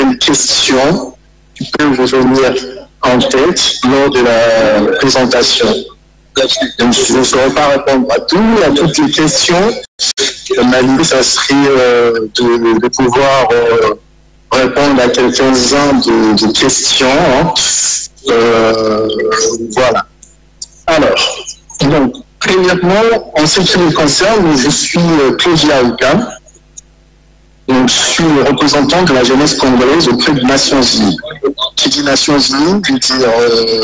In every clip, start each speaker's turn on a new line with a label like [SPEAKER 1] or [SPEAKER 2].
[SPEAKER 1] certaines questions qui peuvent vous venir en tête lors de la présentation. Donc, je ne saurais pas répondre à toutes les questions. Ma idée, ça serait de pouvoir répondre à quelques-uns de questions. Hein. Voilà. Alors, donc, premièrement, en ce qui me concerne, je suis Claudia Ouka. Donc, je suis le représentant de la jeunesse congolaise auprès des Nations Unies. Qui dit Nations Unies, veut dire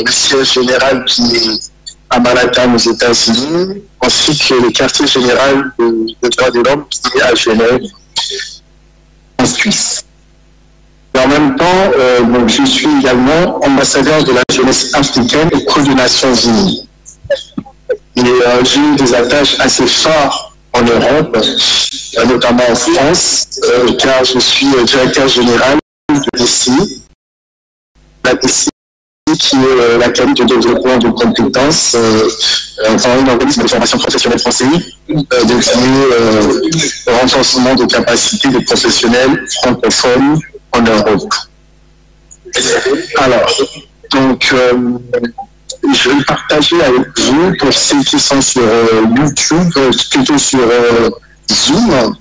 [SPEAKER 1] le siège général qui est à Manhattan aux États-Unis, ainsi que le quartier général des droits de l'homme qui est à Genève, en Suisse. Et en même temps, donc, je suis également ambassadeur de la jeunesse africaine auprès des Nations Unies. Et j'ai eu des attaches assez fortes en Europe, notamment en France, car je suis directeur général de DCI, la DCI qui est la qualité de développement de compétences, un organisme de formation professionnelle français, dédié au renforcement des capacités des professionnels francophones en Europe. Alors, donc, je vais partager avec vous, pour ceux qui sont sur YouTube, plutôt sur Zoom,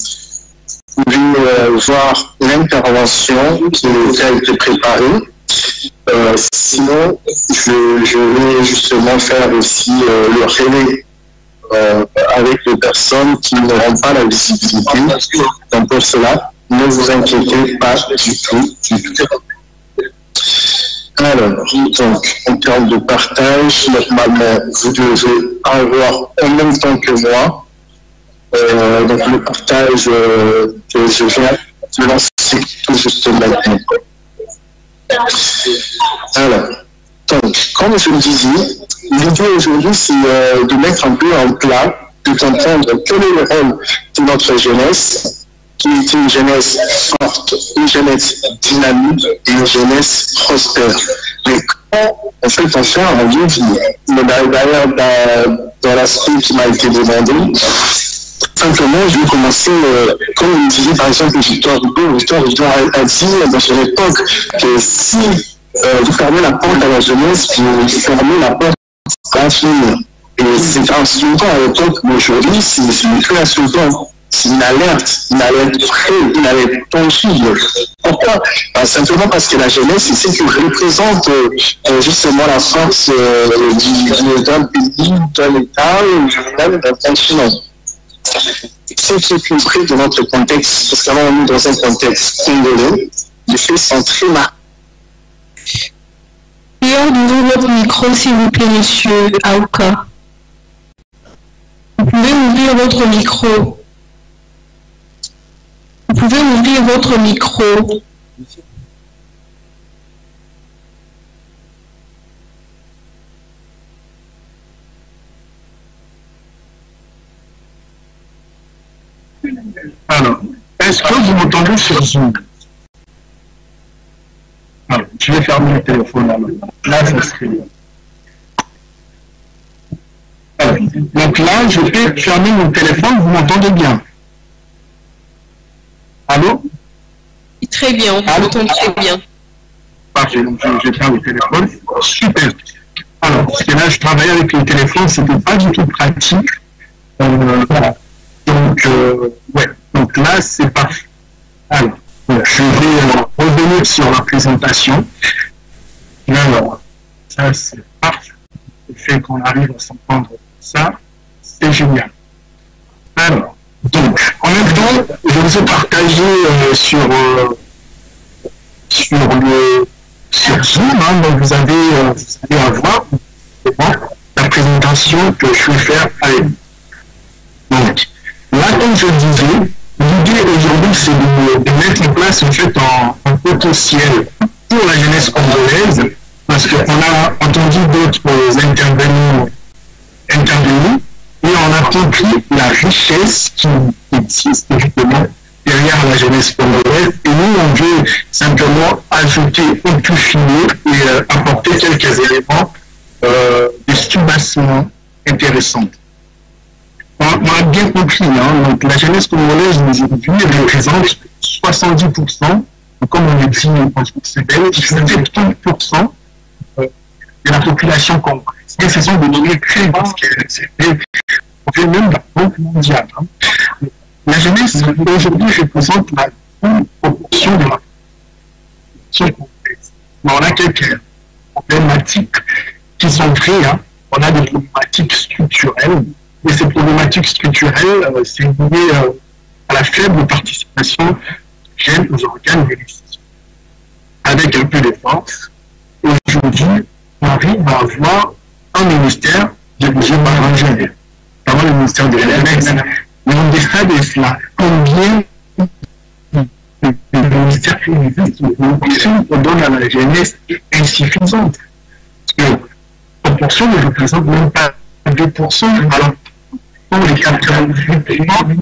[SPEAKER 1] vous pouvez voir l'intervention qui a été préparée. Sinon, je vais justement faire aussi le relais avec les personnes qui n'auront pas la visibilité. Donc pour cela, ne vous inquiétez pas du tout. Alors, donc, en termes de partage, normalement, vous devez avoir en même temps que moi. Donc le partage que je viens de lancer tout juste maintenant. Alors, donc, comme je le disais, l'idée aujourd'hui, c'est de mettre un peu en plat, de comprendre quel est le rôle de notre jeunesse, qui est une jeunesse forte, une jeunesse dynamique et une jeunesse prospère. Mais comment on fait en faire en lieu d'ailleurs, dans l'aspect qui m'a été demandé, simplement, je vais commencer, comme il disait par exemple Victor Hugo a dit dans son époque que si vous fermez la porte à la jeunesse, vous fermez la porte à l'avenir. Et c'est un slogan à l'époque, mais aujourd'hui, c'est plus un slogan, c'est une alerte vraie, une alerte tangible. Pourquoi? Simplement parce que la jeunesse, c'est ce qui représente justement la force d'un pays, d'un État, ou même d'un continent. Ce qui est plus près de notre contexte, parce qu'avant on est dans un contexte congolais, les faits sont très marqués.
[SPEAKER 2] Ouvrez votre micro, s'il vous plaît, monsieur Aouka. Vous pouvez ouvrir votre micro. Vous pouvez ouvrir votre micro.
[SPEAKER 3] Alors, est-ce que vous m'entendez sur Zoom? Alors, je vais fermer le téléphone là, ça serait bien. Alors, donc là, je vais fermer mon téléphone, vous m'entendez bien? Allô?
[SPEAKER 2] Très bien, on vous entend très bien.
[SPEAKER 3] Parfait, donc je ferme le téléphone. Super. Alors, parce que là, je travaillais avec le téléphone, c'était pas du tout pratique. Voilà. Donc, ouais. Donc là, c'est parfait. Alors, je vais revenir sur la présentation. Alors, ça, c'est parfait. Le fait qu'on arrive à s'entendre ça, c'est génial. Alors, donc, en même temps, je vous ai partagé sur Zoom, hein, donc vous allez avoir la présentation que je vais faire avec vous. Donc, là, comme je le disais, l'idée aujourd'hui, c'est de mettre en place en fait un potentiel pour la jeunesse congolaise, parce qu'on a entendu d'autres intervenants, et on a compris la richesse qui existe justement derrière la jeunesse congolaise. Et nous, on veut simplement ajouter un tout filet et apporter quelques éléments de stimulation intéressants. On a bien compris, hein, donc la jeunesse congolaise aujourd'hui représente 70% comme on le dit, c'est 30% de la population congolaise. Et ce sont des données très basses, on fait même la Banque mondiale. La jeunesse, aujourd'hui, représente la proportion de la population congolaise. Mais on a quelques problématiques qui sont vraies. On a des problématiques structurelles. Et ces problématiques structurelles, c'est lié à la faible participation jeunes aux organes de décision. Avec un peu de force, aujourd'hui, on arrive à avoir un ministère dirigé par un jeune, notamment le ministère de la jeunesse. Mais on décide de cela. Combien de ministères qui existent, l'option qu'on donne à la jeunesse est insuffisante. Parce que la proportion ne représente même pas 2%, alors pour les 98%,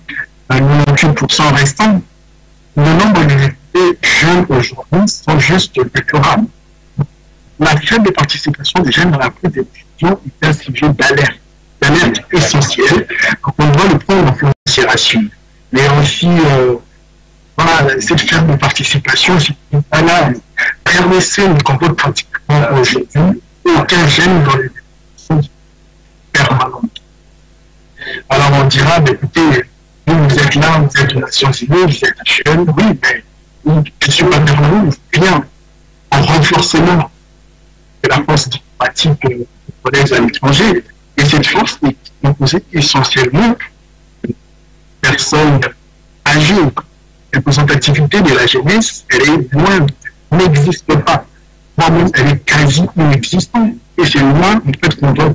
[SPEAKER 3] 98% restants, le nombre de jeunes aujourd'hui sont juste déplorables. La faible participation des jeunes dans la prise de décision est un sujet d'alerte essentielle. On doit le prendre en considération. Mais aussi, voilà, cette faible participation, voilà, RDC ne comporte pratiquement aujourd'hui aucun jeune dans les décisions permanentes. Alors on dira, mais écoutez, vous êtes là, vous êtes une nation civile, vous êtes jeune, oui, mais je ne suis pas permanent, bien, en renforcement de la force diplomatique congolaise à l'étranger. Et cette force est composée essentiellement de personnes âgées. La représentativité de la jeunesse, elle est loin, n'existe pas. Moi-même, elle est quasi inexistante. Et c'est loin, en fait, qu'on doit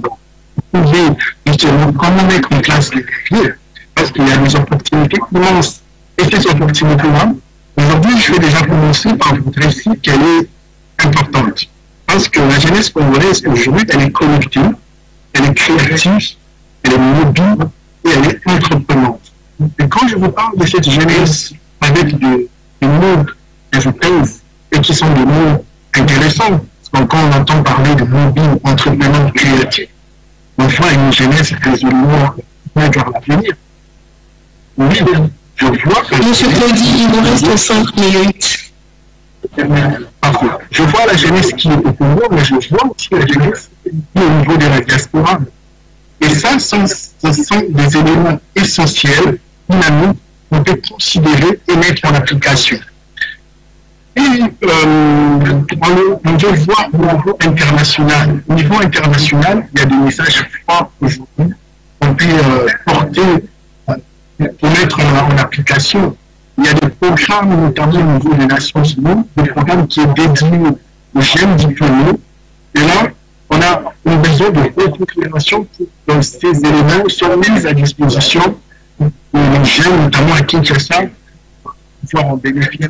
[SPEAKER 3] trouver justement comment mettre en place les leviers. Parce qu'il y a des opportunités immenses. Et ces opportunités-là, aujourd'hui, je vais déjà commencer par vous dresser qu'elle est importante. Parce que la jeunesse congolaise, aujourd'hui, elle est connectée, elle est créative, elle est mobile et elle est entreprenante. Et quand je vous parle de cette jeunesse avec des mots que je pèse et qui sont des mots intéressants, parce que quand on entend parler de mobile, entreprenant, créatif, on voit une jeunesse résolument vers l'avenir. Oui, je vois que...
[SPEAKER 2] Monsieur Claudie, il nous reste 5 minutes.
[SPEAKER 3] Je vois la jeunesse qui est au Congo, mais je vois aussi la jeunesse qui est au niveau de la diaspora. Et ça, ce sont des éléments essentiels, dynamiques, qu'on peut considérer et mettre en application. Et on doit voir au niveau international. Au niveau international, il y a des messages forts aujourd'hui qu'on peut porter pour mettre en application. Il y a des programmes, notamment au niveau des Nations Unies, des programmes qui sont dédiés aux jeunes diplômés. Et là, on a besoin de reconfiguration pour que ces éléments soient mis à disposition pour les jeunes, notamment à Kinshasa, pour pouvoir en bénéficier.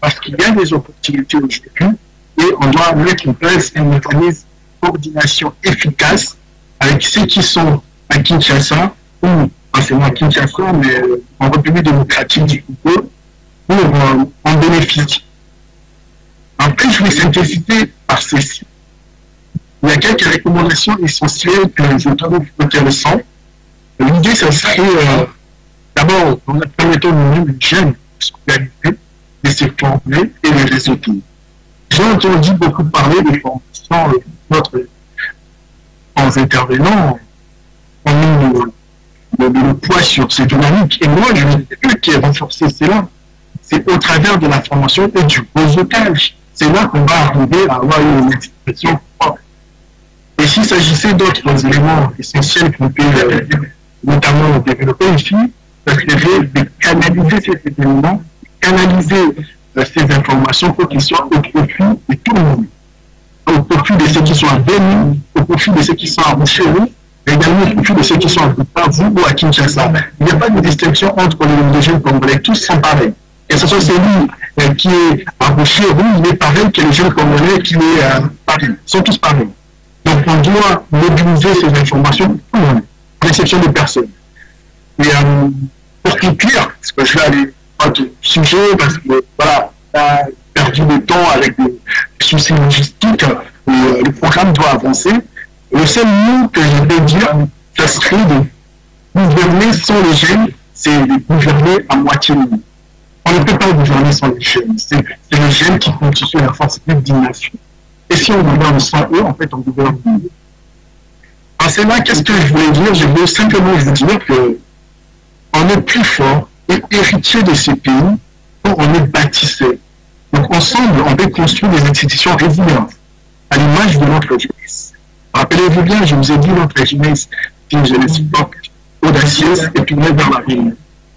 [SPEAKER 3] Parce qu'il y a des opportunités aujourd'hui et on doit mettre en place un mécanisme de coordination efficace avec ceux qui sont à Kinshasa, ou pas seulement à Kinshasa, mais en République démocratique du Congo, pour en bénéficier. Après, je vais synthétiser par ceci. Il y a quelques recommandations essentielles que je trouve intéressantes. L'idée, ce serait d'abord, dans la première temps, nous jeunes scolarisés, de se former et de réseauter. J'ai entendu beaucoup parler de formation de notre intervenants ont mis le poids sur ces dynamiques. Et moi, je veux qui ai renforcé cela. C'est au travers de la formation et du réseautage. C'est là qu'on va arriver à avoir une expression forte. Et s'il s'agissait d'autres éléments essentiels qu'on peut notamment développer ici, ça serait de canaliser ces éléments, canaliser ces informations pour qu'ils soient au profit de tout le monde. Au profit de ceux qui sont à Bénin, au profit de ceux qui sont à Boucherie, et également au profit de ceux qui sont à Bukavu ou à Kinshasa. Il n'y a pas de distinction entre les jeunes congolais, tous sont pareils. Et ce sont celui qui est à Boucherie, il est pareil que les jeunes congolais qui est à Paris. Ils sont tous pareils. Donc on doit mobiliser ces informations pour tout le monde, à l'exception de personnes. Et pour conclure, parce que je vais aller à du sujet, parce que voilà, on a perdu du temps avec des soucis logistiques, le programme doit avancer. Le seul mot que je vais dire, ce serait de gouverner sans les jeunes, c'est de gouverner à moitié. On ne peut pas gouverner sans les jeunes. C'est les jeunes qui constituent la force vive d'une nation. Et si on gouverne sans eux, en fait, on gouverne mieux. Alors c'est là, qu'est-ce que je voulais dire? Je voulais simplement vous dire que on est plus fort et héritier de ces pays où on est bâtisseur. Donc ensemble, on peut construire des institutions résilientes à l'image de notre jeunesse. Rappelez-vous bien, je vous ai dit, notre jeunesse est une jeunesse forte, audacieuse et tournée vers l'avenir.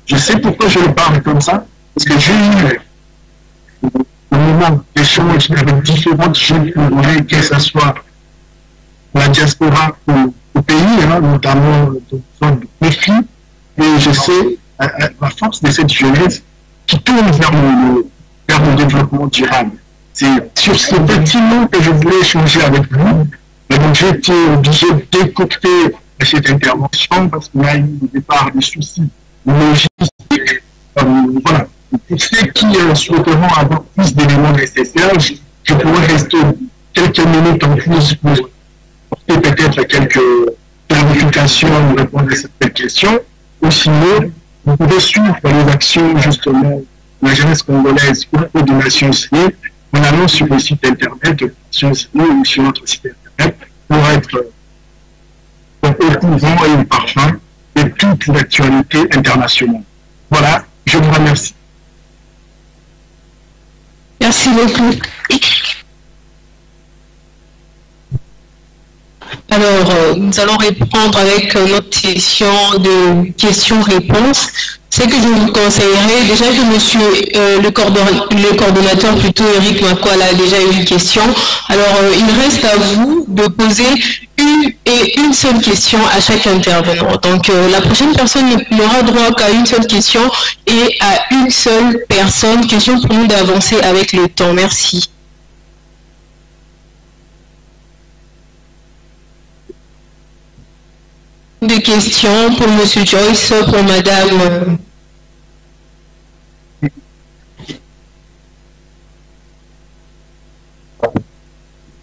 [SPEAKER 3] Je sais pourquoi je le parle comme ça, parce que j'ai eu un moment d'échange avec différentes jeunes congolais, que ce soit la diaspora ou au pays, hein, notamment les filles, et je sais la force de cette jeunesse qui tourne vers le développement durable. C'est sur ce petit mot que je voulais échanger avec vous. Mais donc j'ai été obligé d'écouter cette intervention parce qu'il y a eu au départ des soucis logistiques. Voilà. Pour ceux qui souhaiteront avoir plus d'éléments nécessaires, je pourrais rester quelques minutes en plus pour porter peut-être quelques clarifications ou répondre à cette question. Ou sinon, vous pouvez suivre les actions justement de la jeunesse congolaise ou des Nations Unies en allant sur le site internet de Nations Unies ou sur notre site internet pour être au courant et au parfum de toute l'actualité internationale. Voilà, je vous remercie.
[SPEAKER 2] Merci beaucoup. Alors, nous allons répondre avec notre session de questions-réponses. Ce que je vous conseillerais, déjà que monsieur le coordonnateur, plutôt Eric Makwala, a déjà eu une question. Alors, il reste à vous de poser une seule question à chaque intervenant. Donc, la prochaine personne n'aura droit qu'à une seule question et à une seule personne. Question pour nous d'avancer avec le temps. Merci. Des questions pour monsieur Joyce, pour madame.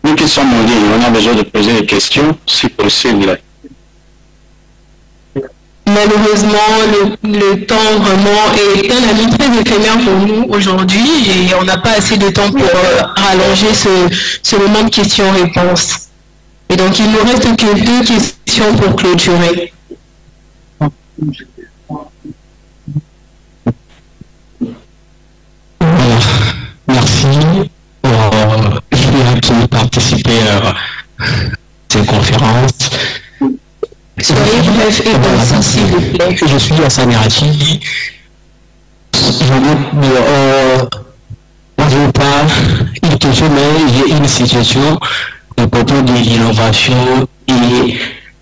[SPEAKER 1] Nous qui sommes en ligne, on a besoin de poser des questions, si possible.
[SPEAKER 2] Malheureusement, le temps vraiment est un ami très éphémère pour nous aujourd'hui et on n'a pas assez de temps pour rallonger ce moment de questions-réponses. Et donc, il ne nous reste que 2 questions pour clôturer.
[SPEAKER 4] Merci pour participer à ces conférences.
[SPEAKER 2] Soyez bref et précis, s'il vous plaît.
[SPEAKER 4] Je suis Hassan Rachi. Je veux pas une question, mais j'ai une situation au côté de l'innovation et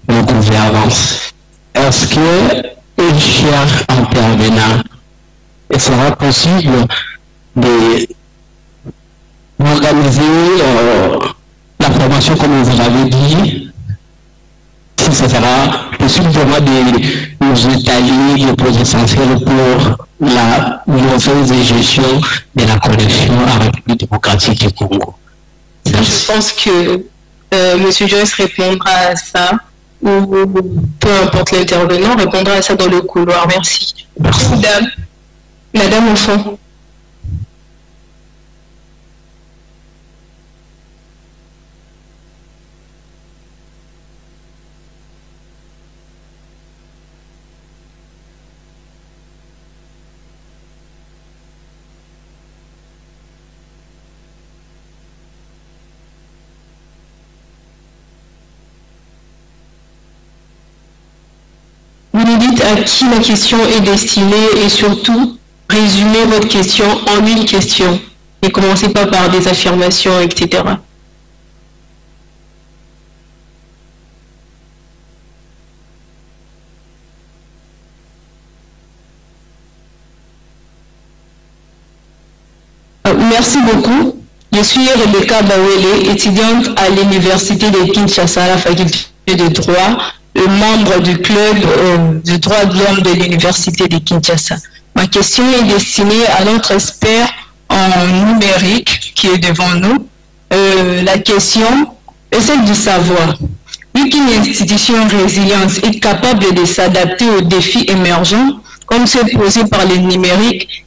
[SPEAKER 4] de gouvernance. Est-ce que cher intervenant, il sera possible d'organiser la formation comme vous l'avez dit, si ce sera possible vraiment de nous étaler les points essentiels pour la mauvaise gestion de la connexion à la République démocratique du Congo.
[SPEAKER 2] Je pense que M. Joyce répondra à ça, ou peu importe l'intervenant, répondra à ça dans le couloir. Merci.
[SPEAKER 4] Merci.
[SPEAKER 2] Madame au fond. Vous nous dites à qui la question est destinée et surtout, résumez votre question en une question. Et commencez pas par des affirmations, etc. Merci beaucoup. Je suis Rebecca Bawele, étudiante à l'Université de Kinshasa, à la faculté de droit, membre du club du droit de l'homme de l'Université de Kinshasa. Ma question est destinée à notre expert en numérique qui est devant nous. La question est celle du savoir. Vu qu'une institution résiliente est capable de s'adapter aux défis émergents, comme ceux posés par le numérique,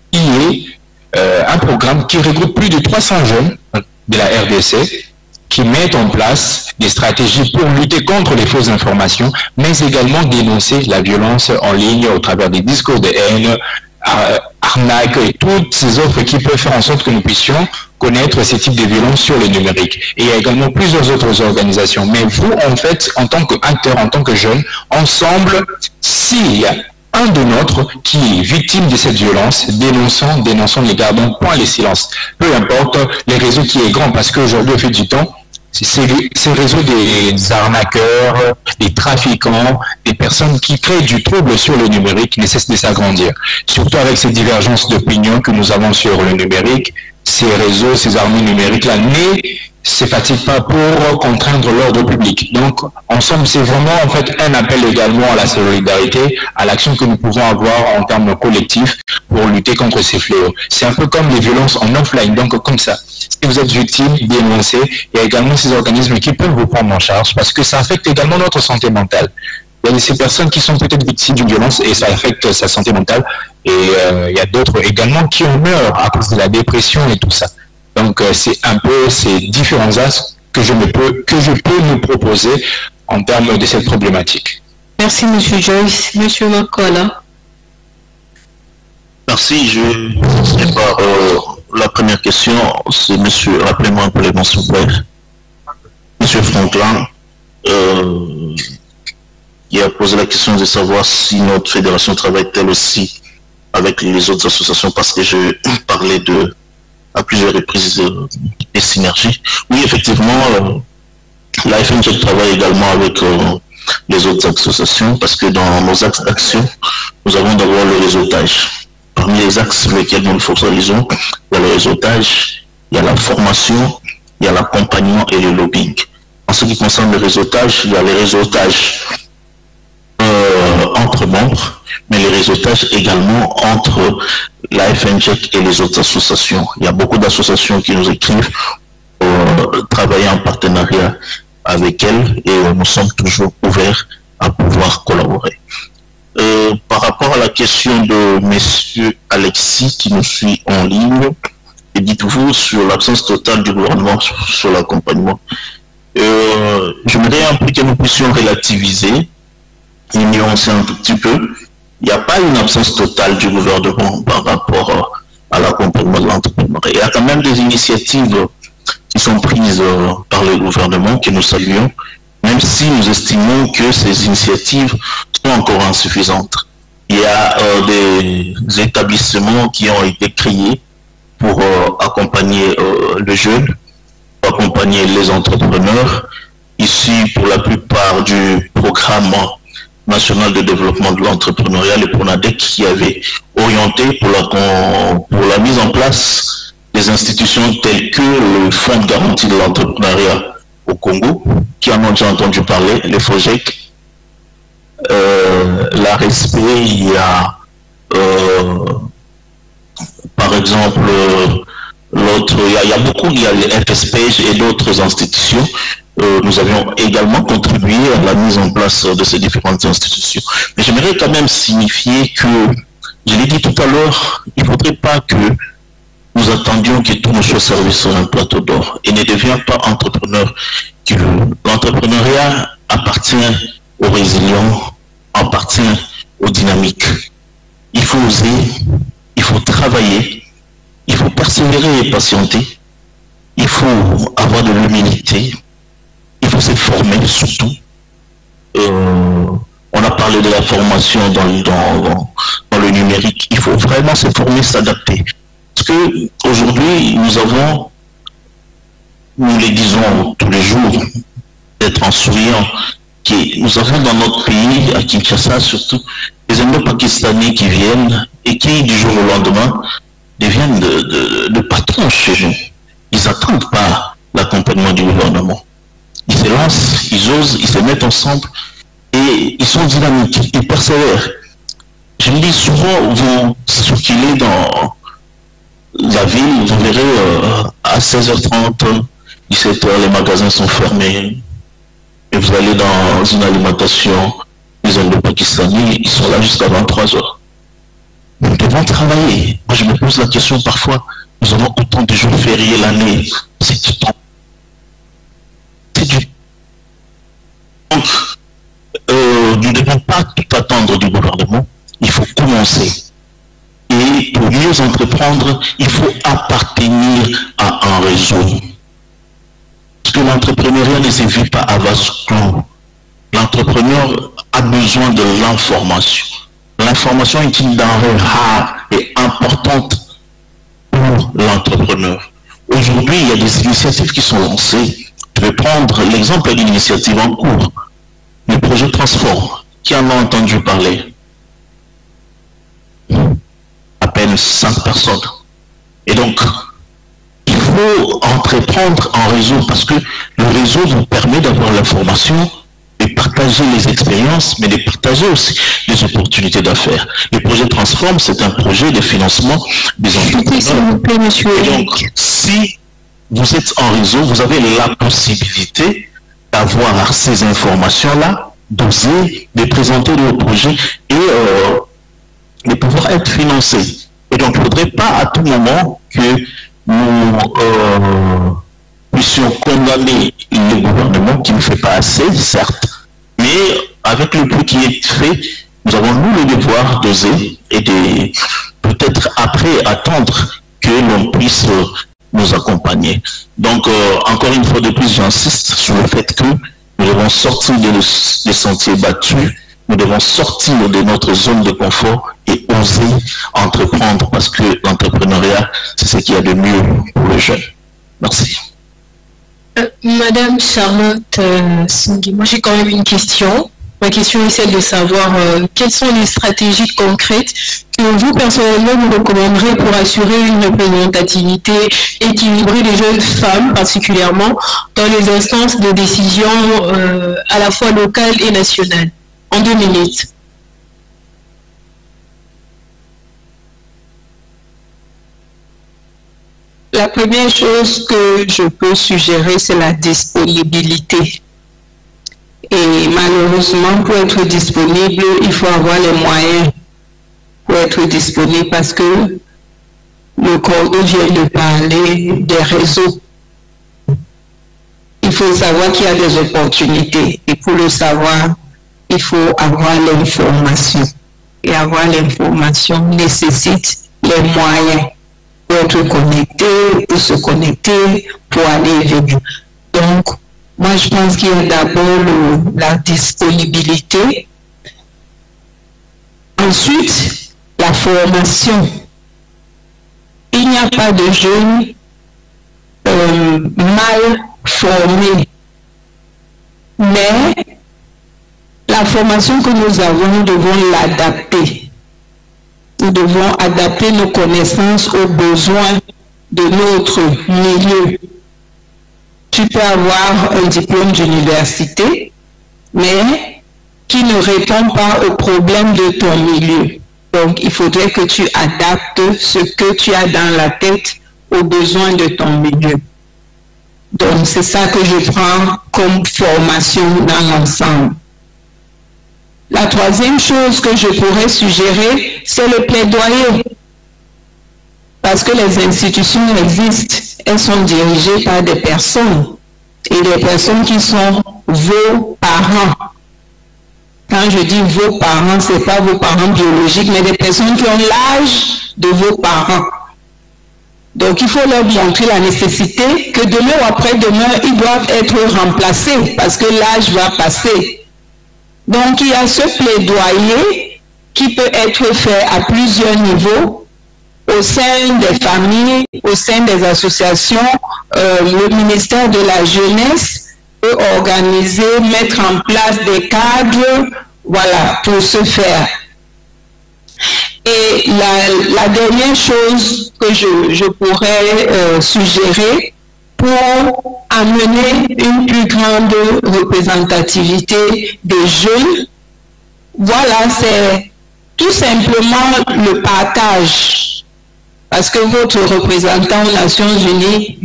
[SPEAKER 5] y ait un programme qui regroupe plus de 300 jeunes de la RDC qui mettent en place des stratégies pour lutter contre les fausses informations, mais également dénoncer la violence en ligne au travers des discours de haine, arnaques et toutes ces offres qui peuvent faire en sorte que nous puissions connaître ces types de violences sur le numérique. Et il y a également plusieurs autres organisations. Mais vous, en fait, en tant qu'acteurs, en tant que jeunes, ensemble, s'il y a un de nôtres qui est victime de cette violence, dénonçons, les gardons, point les silences. Peu importe les réseaux qui est grand, parce qu'aujourd'hui, au fil du temps, ces réseaux des arnaqueurs, des trafiquants, des personnes qui créent du trouble sur le numérique ne cessent de s'agrandir. Surtout avec ces divergences d'opinion que nous avons sur le numérique, ces réseaux, ces armées numériques-là ne se fatiguent pas pour contraindre l'ordre public. Donc, ensemble, c'est vraiment en fait un appel également à la solidarité, à l'action que nous pouvons avoir en termes collectifs pour lutter contre ces fléaux. C'est un peu comme les violences en offline, donc comme ça. Si vous êtes victime, dénoncez. Il y a également ces organismes qui peuvent vous prendre en charge parce que ça affecte également notre santé mentale. Il y a ces personnes qui sont peut-être victimes d'une violence et ça affecte sa santé mentale. Et il y a d'autres également qui en meurent à cause de la dépression et tout ça. Donc c'est un peu ces différents axes que je peux nous proposer en termes de cette problématique.
[SPEAKER 2] Merci M. Joyce. M. Makola.
[SPEAKER 6] Merci. Je commencerai par la première question. C'est monsieur, rappelez-moi un peu les noms s'il vous plaît. Monsieur Franklin. Il a posé la question de savoir si notre fédération travaille-t-elle aussi avec les autres associations, parce que je parlais à plusieurs reprises des synergies. Oui, effectivement, la FNJ travaille également avec les autres associations, parce que dans nos axes d'action, nous avons d'abord le réseautage. Parmi les axes sur lesquels nous nous focalisons, il y a le réseautage, il y a la formation, il y a l'accompagnement et le lobbying. En ce qui concerne le réseautage, il y a le réseautage entre membres, mais les réseautages également entre la FNJ et les autres associations. Il y a beaucoup d'associations qui nous écrivent pour travailler en partenariat avec elles et nous sommes toujours ouverts à pouvoir collaborer. Par rapport à la question de M. Alexis qui nous suit en ligne, et dites-vous sur l'absence totale du gouvernement sur l'accompagnement, j'aimerais un peu que nous puissions relativiser et nuancer un tout petit peu. Il n'y a pas une absence totale du gouvernement par rapport à l'accompagnement de l'entrepreneuriat. Il y a quand même des initiatives qui sont prises par le gouvernement que nous saluons, même si nous estimons que ces initiatives sont encore insuffisantes. Il y a des établissements qui ont été créés pour accompagner le jeune, pour accompagner les entrepreneurs, issus pour la plupart du programme national de développement de l'entrepreneuriat, le PRONADEC, qui avait orienté pour la mise en place des institutions telles que le Fonds de garantie de l'entrepreneuriat au Congo, qui en ont déjà entendu parler, les FOGEC, la RESP, il y a par exemple l'autre, il y a beaucoup, il y a les FSPG et d'autres institutions. Nous avions également contribué à la mise en place de ces différentes institutions. Mais j'aimerais quand même signifier que, je l'ai dit tout à l'heure, il ne faudrait pas que nous attendions que tout nous soit servi sur un plateau d'or et ne devient pas entrepreneur. L'entrepreneuriat appartient aux résilients, appartient aux dynamiques. Il faut oser, il faut travailler, il faut persévérer et patienter, il faut avoir de l'humilité, il faut se former surtout. On a parlé de la formation dans le numérique. Il faut vraiment se former, s'adapter. Parce qu'aujourd'hui, nous les disons tous les jours, d'être en souriant, que nous avons dans notre pays, à Kinshasa surtout, des Indo-Pakistanais qui viennent et qui, du jour au lendemain, deviennent de patrons chez nous. Ils n'attendent pas l'accompagnement du gouvernement. Ils se lancent, ils osent, ils se mettent ensemble et ils sont dynamiques, ils persévèrent. Je me dis souvent, vous circulez dans la ville, vous verrez à 16h30, 17h, les magasins sont fermés. Et vous allez dans une alimentation, les Indo-Pakistanais, ils sont là jusqu'à 23h. Nous devons devons travailler. Moi, je me pose la question parfois, nous avons autant de jours fériés l'année, c'est du temps. C'est du temps. Donc, nous ne devons pas tout attendre du gouvernement, il faut commencer. Et pour mieux entreprendre, il faut appartenir à un réseau. Parce que l'entrepreneuriat ne se vit pas à vase clos. L'entrepreneur a besoin de l'information. L'information est une denrée rare et importante pour l'entrepreneur. Aujourd'hui, il y a des initiatives qui sont lancées. Je vais prendre l'exemple d'une initiative en cours. Le projet Transform. Qui en a entendu parler? À peine 5 personnes. Et donc, il faut entreprendre en réseau parce que le réseau nous permet d'avoir l'information, de partager les expériences, mais de partager aussi les opportunités d'affaires. Le projet Transform, c'est un projet de financement des entrepreneurs.
[SPEAKER 2] S'il vous plaît, monsieur.
[SPEAKER 6] Et donc, si vous êtes en réseau, vous avez la possibilité d'avoir ces informations-là, d'oser, de présenter vos projets et de pouvoir être financés. Et donc, il ne faudrait pas à tout moment que nous puissions condamner le gouvernement qui ne fait pas assez, certes, mais avec le peu qui est fait, nous avons nous le devoir d'oser et de peut-être après attendre que l'on puisse nous accompagner. Donc, encore une fois de plus, j'insiste sur le fait que nous devons sortir des sentiers battus, nous devons sortir de notre zone de confort et oser entreprendre parce que l'entrepreneuriat, c'est ce qu'il y a de mieux pour les jeunes. Merci.
[SPEAKER 2] Madame Charlotte Singhi, moi j'ai quand même une question. Ma question est celle de savoir quelles sont les stratégies concrètes que vous personnellement vous recommanderez pour assurer une représentativité équilibrée des jeunes femmes, particulièrement dans les instances de décision à la fois locales et nationales. En 2 minutes.
[SPEAKER 7] La première chose que je peux suggérer, c'est la disponibilité. Et malheureusement, pour être disponible, il faut avoir les moyens pour être disponible parce que le Cordeau vient de parler des réseaux. Il faut savoir qu'il y a des opportunités. Et pour le savoir, il faut avoir l'information. Et avoir l'information nécessite les moyens pour être connecté, pour se connecter, pour aller et venir. Donc, moi, je pense qu'il y a d'abord la disponibilité. Ensuite, la formation. Il n'y a pas de jeunes mal formés. Mais la formation que nous avons, nous devons l'adapter. Nous devons adapter nos connaissances aux besoins de notre milieu. Tu peux avoir un diplôme d'université, mais qui ne répond pas aux problèmes de ton milieu. Donc, il faudrait que tu adaptes ce que tu as dans la tête aux besoins de ton milieu. Donc, c'est ça que je prends comme formation dans l'ensemble. La troisième chose que je pourrais suggérer, c'est le plaidoyer. Parce que les institutions existent, elles sont dirigées par des personnes. Et des personnes qui sont vos parents. Quand je dis vos parents, ce n'est pas vos parents biologiques, mais des personnes qui ont l'âge de vos parents. Donc il faut leur montrer la nécessité que demain ou après-demain, ils doivent être remplacés parce que l'âge va passer. Donc il y a ce plaidoyer qui peut être fait à plusieurs niveaux, au sein des familles, au sein des associations. Le ministère de la Jeunesse peut organiser, mettre en place des cadres, voilà, pour ce faire. Et la dernière chose que je pourrais suggérer pour amener une plus grande représentativité des jeunes, voilà, c'est tout simplement le partage. Parce que votre représentant aux Nations Unies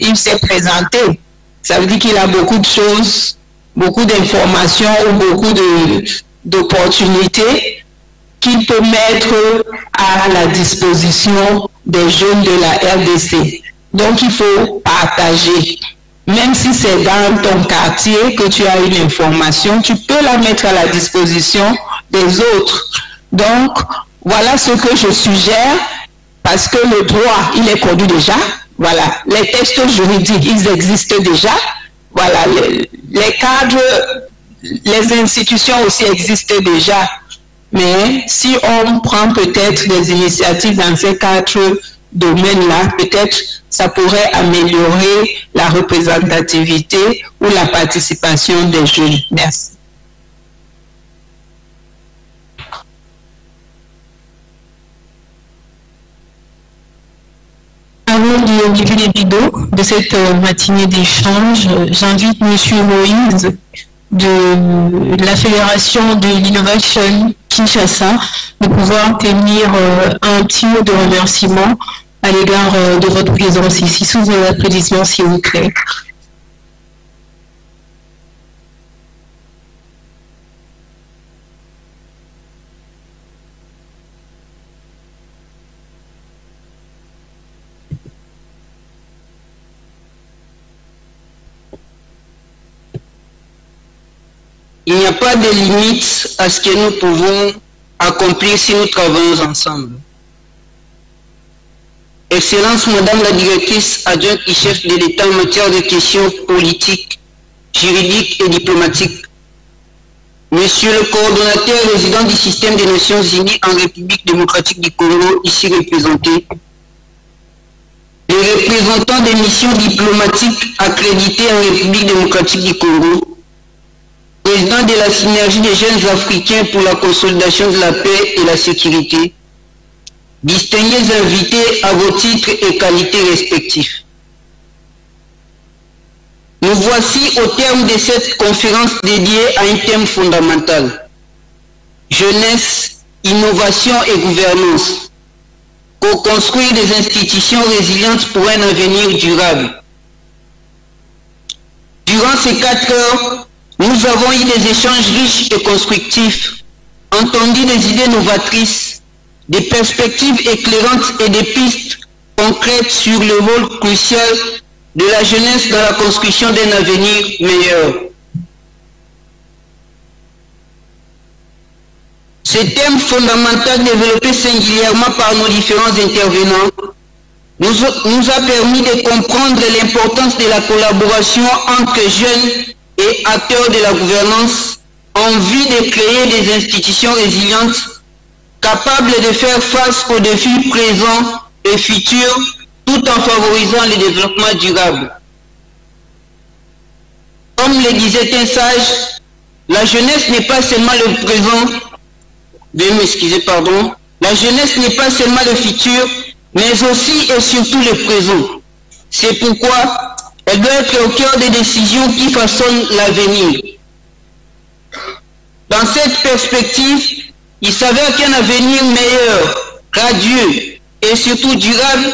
[SPEAKER 7] il s'est présenté. Ça veut dire qu'il a beaucoup de choses, beaucoup d'informations ou beaucoup d'opportunités. qu'il peut mettre à la disposition des jeunes de la RDC. Donc, il faut partager. Même si c'est dans ton quartier que tu as une information, tu peux la mettre à la disposition des autres. Donc, voilà ce que je suggère, parce que le droit, il est connu déjà. Voilà, les textes juridiques, ils existent déjà. Voilà, les cadres, les institutions aussi existent déjà. Mais si on prend peut-être des initiatives dans ces quatre domaines-là, peut-être ça pourrait améliorer la représentativité ou la participation des jeunes. Merci.
[SPEAKER 2] Avant de livrer les vidéos de cette matinée d'échange, j'invite M. Moïse de la Fédération de l'Innovation Kinshasa de pouvoir tenir un petit mot de remerciement à l'égard de votre présence ici. Sous vos applaudissements, s'il vous plaît.
[SPEAKER 8] Il n'y a pas de limite à ce que nous pouvons accomplir si nous travaillons ensemble. Excellence, Madame la directrice adjointe et chef de l'État en matière de questions politiques, juridiques et diplomatiques. Monsieur le coordonnateur résident du système des Nations Unies en République démocratique du Congo, ici représenté. Les représentants des missions diplomatiques accréditées en République démocratique du Congo. Président de la synergie des jeunes africains pour la consolidation de la paix et la sécurité, distingués invités à vos titres et qualités respectifs. Nous voici au terme de cette conférence dédiée à un thème fondamental. Jeunesse, innovation et gouvernance. Co-construire des institutions résilientes pour un avenir durable. Durant ces 4 heures, nous avons eu des échanges riches et constructifs, entendu des idées novatrices, des perspectives éclairantes et des pistes concrètes sur le rôle crucial de la jeunesse dans la construction d'un avenir meilleur. Ce thème fondamental développé singulièrement par nos différents intervenants nous a permis de comprendre l'importance de la collaboration entre jeunes et acteurs de la gouvernance en vue de créer des institutions résilientes capables de faire face aux défis présents et futurs tout en favorisant le développement durable. Comme le disait un sage, la jeunesse n'est pas seulement le présent, la jeunesse n'est pas seulement le futur, mais aussi et surtout le présent. C'est pourquoi elle doit être au cœur des décisions qui façonnent l'avenir. Dans cette perspective, il s'avère qu'un avenir meilleur, radieux et surtout durable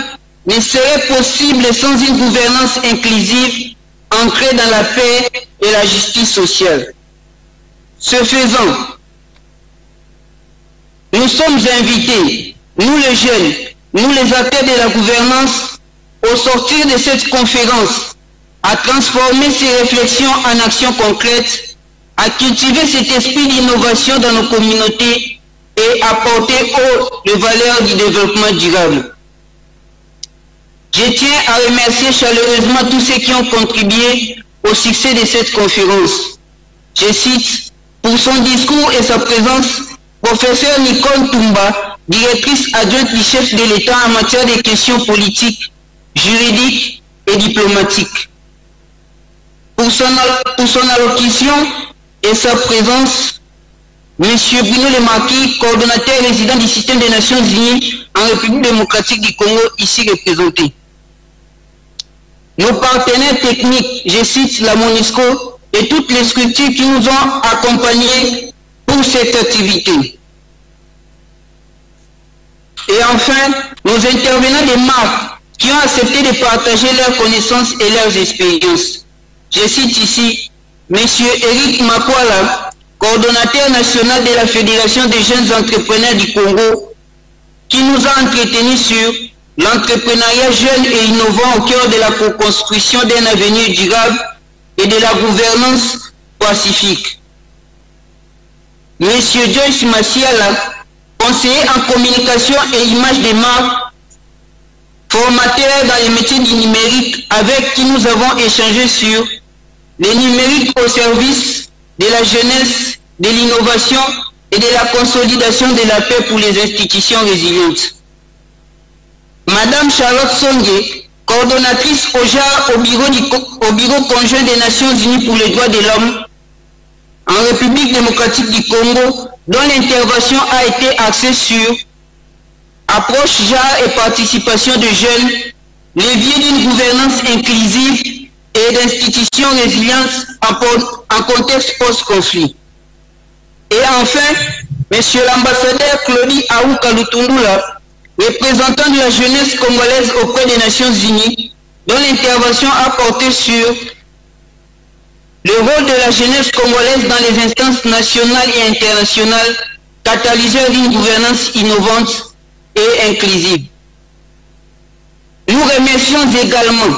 [SPEAKER 8] ne serait possible sans une gouvernance inclusive ancrée dans la paix et la justice sociale. Ce faisant, nous sommes invités, nous les jeunes, nous les acteurs de la gouvernance, au sortir de cette conférence, à transformer ces réflexions en actions concrètes, à cultiver cet esprit d'innovation dans nos communautés et à porter haut les valeurs du développement durable. Je tiens à remercier chaleureusement tous ceux qui ont contribué au succès de cette conférence. Je cite, pour son discours et sa présence, professeur Nicole Toumba, directrice adjointe du chef de l'État en matière de questions politiques, juridiques et diplomatiques. Pour son allocution et sa présence, M. Bruno Lemarquis, coordonnateur résident du système des Nations Unies en République démocratique du Congo, ici représenté. Nos partenaires techniques, je cite la MONUSCO et toutes les structures qui nous ont accompagnés pour cette activité. Et enfin, nos intervenants des marques qui ont accepté de partager leurs connaissances et leurs expériences. Je cite ici M. Eric Makwala, coordonnateur national de la Fédération des jeunes entrepreneurs du Congo, qui nous a entretenus sur l'entrepreneuriat jeune et innovant au cœur de la co-construction d'un avenir durable et de la gouvernance pacifique. Monsieur Joyce Massiala, conseiller en communication et image des marques, formateur dans les métiers du numérique, avec qui nous avons échangé sur les numériques au service de la jeunesse, de l'innovation et de la consolidation de la paix pour les institutions résilientes. Madame Charlotte Songe, coordonnatrice au bureau conjoint des Nations Unies pour les droits de l'homme en République démocratique du Congo, dont l'intervention a été axée sur approche genre et participation de jeunes, levier d'une gouvernance inclusive et d'institutions résilientes en contexte post-conflit. Et enfin, Monsieur l'ambassadeur Claudie Aouka Lutundula, représentant de la jeunesse congolaise auprès des Nations Unies, dont l'intervention a porté sur le rôle de la jeunesse congolaise dans les instances nationales et internationales, catalyseur d'une gouvernance innovante et inclusive. Nous remercions également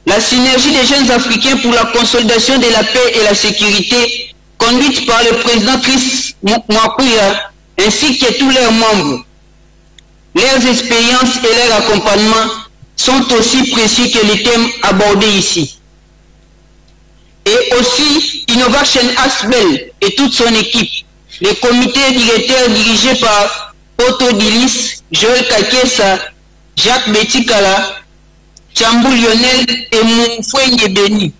[SPEAKER 8] la synergie des jeunes Africains pour la consolidation de la paix et la sécurité, conduite par le président Chris Mwakuya, ainsi que tous leurs membres. Leurs expériences et leur accompagnement sont aussi précieux que les thèmes abordés ici. Et aussi Innovation Asbel et toute son équipe, les comités directeurs dirigés par Otto Dilis, Joël Kakesa, Jacques Betikala, Tchambou Lionel et Moufouenge Beni,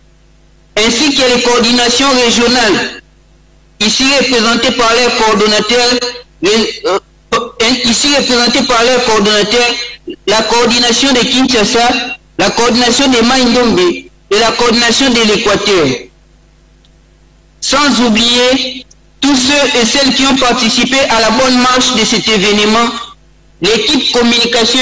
[SPEAKER 8] ainsi que les coordinations régionales, ici représentées par leurs coordonnateurs, la coordination de Kinshasa, la coordination de Maïndombe et la coordination de l'Équateur. Sans oublier tous ceux et celles qui ont participé à la bonne marche de cet événement, l'équipe communication